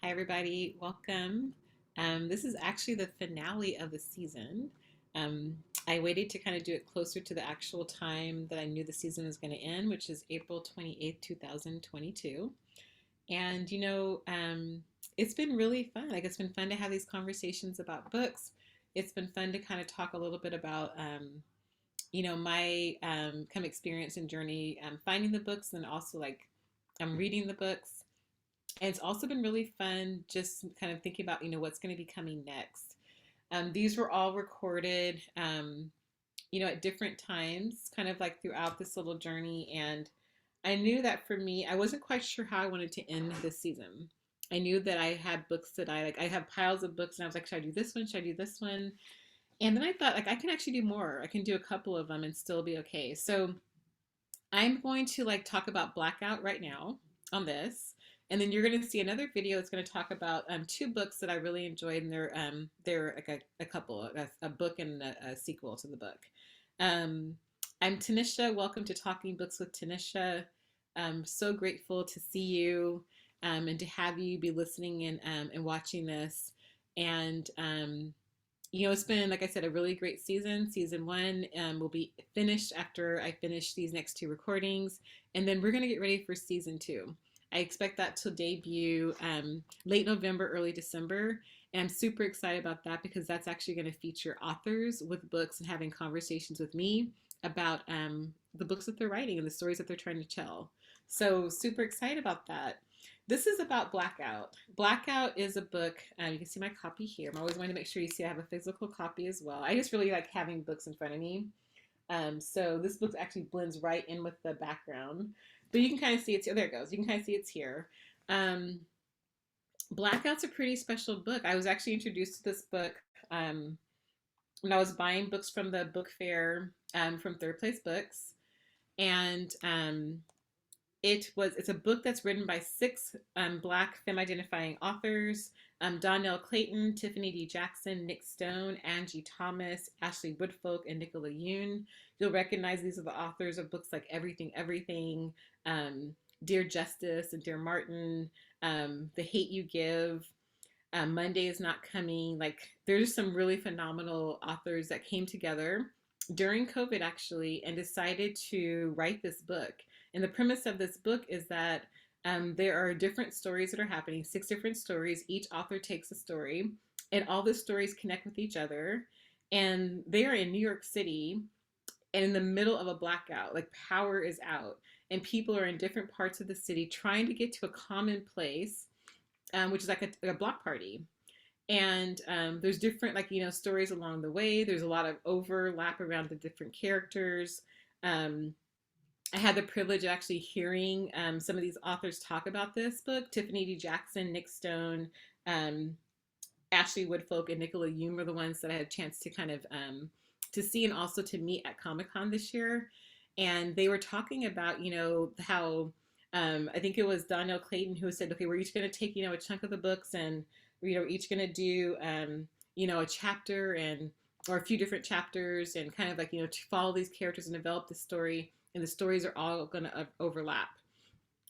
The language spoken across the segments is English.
Hi, everybody. Welcome. This is actually the finale of the season. Um, I waited to kind of do it closer to the actual time that I knew the season was going to end, which is April 28th, 2022. And, it's been really fun. Like, it's been fun to have these conversations about books. It's been fun to kind of talk a little bit about, my kind of experience and journey finding the books and also like I'm reading the books. And it's also been really fun just kind of thinking about, what's going to be coming next. These were all recorded, at different times, kind of like throughout this little journey. And I knew that for me, I wasn't quite sure how I wanted to end this season. I knew that I had books that I like. I have piles of books, and I was like, should I do this one? Should I do this one? And then I thought, like, I can actually do more. I can do a couple of them and still be okay. So I'm going to like talk about Blackout right now on this, and then you're going to see another video that's going to talk about two books that I really enjoyed, and they're like a couple, a book and a sequel to the book. Um, I'm Tanisha. Welcome to Talking Books with Tanisha. I'm so grateful to see you and to have you be listening and watching this. And it's been, like I said, a really great season. Season one will be finished after I finish these next two recordings. And then we're going to get ready for season two. I expect that to debut late November, early December. And I'm super excited about that because that's actually going to feature authors with books and having conversations with me about the books that they're writing and the stories that they're trying to tell. So, super excited about that. This is about Blackout. Blackout is a book. You can see my copy here. I'm always wanting to make sure you see I have a physical copy as well. I just really like having books in front of me. So this book actually blends right in with the background. But you can kind of see it's here. There it goes. You can kind of see it's here. Um, Blackout's a pretty special book. I was actually introduced to this book when I was buying books from the book fair from Third Place Books. And it's a book that's written by six Black femme-identifying authors: Dhonielle Clayton, Tiffany D. Jackson, Nic Stone, Angie Thomas, Ashley Woodfolk, and Nicola Yoon. You'll recognize these are the authors of books like Everything, Everything, Dear Justice, and Dear Martin, The Hate You Give, Monday is Not Coming. Like, there's some really phenomenal authors that came together during COVID actually and decided to write this book. And the premise of this book is that there are different stories that are happening, six different stories. Each author takes a story, and all the stories connect with each other. And they are in New York City and in the middle of a blackout, like power is out, and people are in different parts of the city trying to get to a common place, which is like a block party. And there's different, like, stories along the way. There's a lot of overlap around the different characters. Um, I had the privilege of actually hearing some of these authors talk about this book. Tiffany D. Jackson, Nic Stone, um, Ashley Woodfolk, and Nicola Yoon were the ones that I had a chance to kind of to see and also to meet at Comic-Con this year. And they were talking about, how I think it was Dhonielle Clayton who said, okay, we're each going to take, a chunk of the books, and we're each going to do, a chapter and or a few different chapters, and kind of like, to follow these characters and develop the story, and the stories are all going to overlap.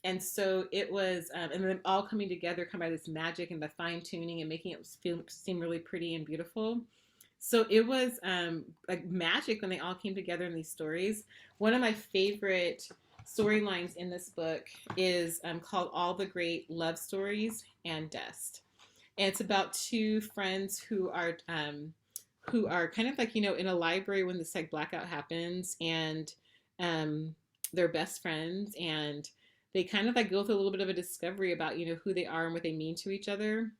And so it was, and then all coming together, kind of by this magic and the fine tuning and making it seem really pretty and beautiful. So it was like magic when they all came together in these stories. One of my favorite storylines in this book is called All the Great Love Stories and Dust. And it's about two friends who are kind of like, in a library when this like blackout happens, and they're best friends, and they kind of like go through a little bit of a discovery about, who they are and what they mean to each other.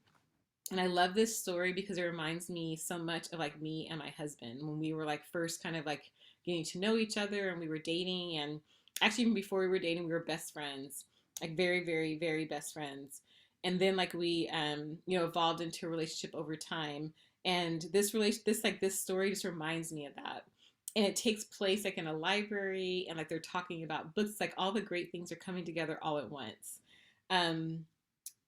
And I love this story because it reminds me so much of like me and my husband when we were like first kind of like getting to know each other, and we were dating. And actually, even before we were dating, we were best friends, like very, very, very best friends. And then like we, evolved into a relationship over time. And this story just reminds me of that. And it takes place like in a library, and like they're talking about books, like all the great things are coming together all at once. Um,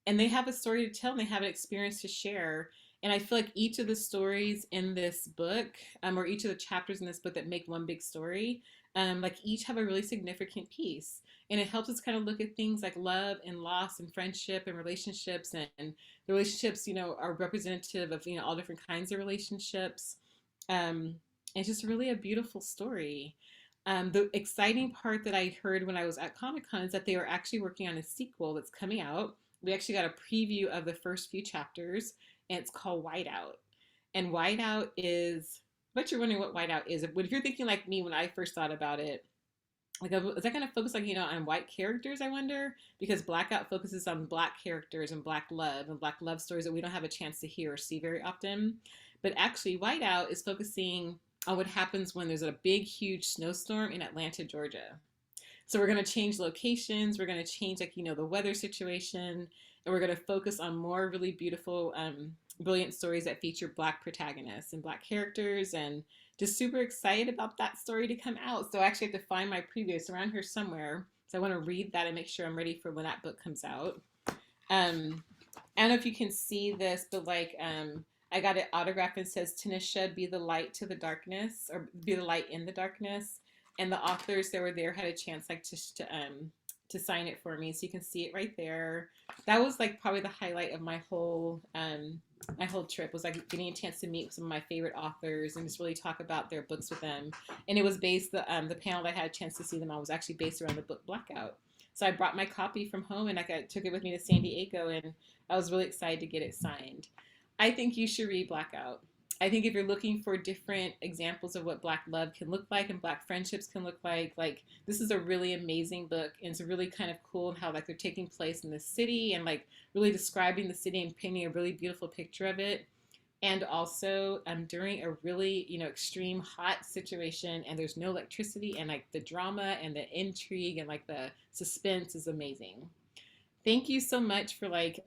and they have a story to tell, and they have an experience to share. And I feel like each of the stories in this book, or each of the chapters in this book that make one big story, like each have a really significant piece. And it helps us kind of look at things like love and loss and friendship and relationships, and the relationships, are representative of, all different kinds of relationships. um, it's just really a beautiful story. The exciting part that I heard when I was at Comic Con is that they are actually working on a sequel that's coming out. We actually got a preview of the first few chapters, and it's called Whiteout. And Whiteout is, but you're wondering what Whiteout is. If you're thinking like me when I first thought about it, like, is that going to focus, like, on white characters, I wonder? Because Blackout focuses on black characters and black love stories that we don't have a chance to hear or see very often. But actually, Whiteout is focusing on what happens when there's a big, huge snowstorm in Atlanta, Georgia. So we're going to change locations. We're going to change, like, the weather situation. And we're going to focus on more really beautiful, brilliant stories that feature black protagonists and black characters. And just super excited about that story to come out. So I actually have to find my preview. It's around here somewhere. So I want to read that and make sure I'm ready for when that book comes out. I don't know if you can see this, but like, I got it autographed and says, Tanisha, be the light to the darkness, or be the light in the darkness. And the authors that were there had a chance, like, to sign it for me, so you can see it right there. That was like probably the highlight of my whole trip, was like getting a chance to meet some of my favorite authors and just really talk about their books with them. And it was based, the panel that I had a chance to see them on was actually based around the book Blackout. So I brought my copy from home and I took it with me to San Diego, and I was really excited to get it signed. I think you should read Blackout. I think if you're looking for different examples of what black love can look like and black friendships can look like this is a really amazing book, and it's really kind of cool how, like, they're taking place in the city and, like, really describing the city and painting a really beautiful picture of it. And also, during a really, extreme hot situation, and there's no electricity, and, like, the drama and the intrigue and, like, the suspense is amazing. Thank you so much for, like,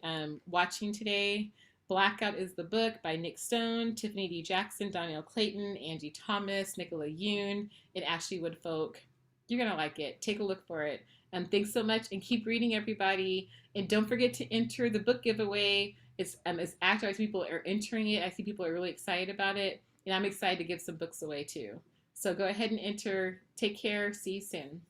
watching today. Blackout is the book by Nic Stone, Tiffany D. Jackson, Dhonielle Clayton, Angie Thomas, Nicola Yoon, and Ashley Woodfolk. You're going to like it. Take a look for it. Thanks so much, and keep reading, everybody. And don't forget to enter the book giveaway. It's active as people are entering it. I see people are really excited about it, and I'm excited to give some books away too. So go ahead and enter. Take care. See you soon.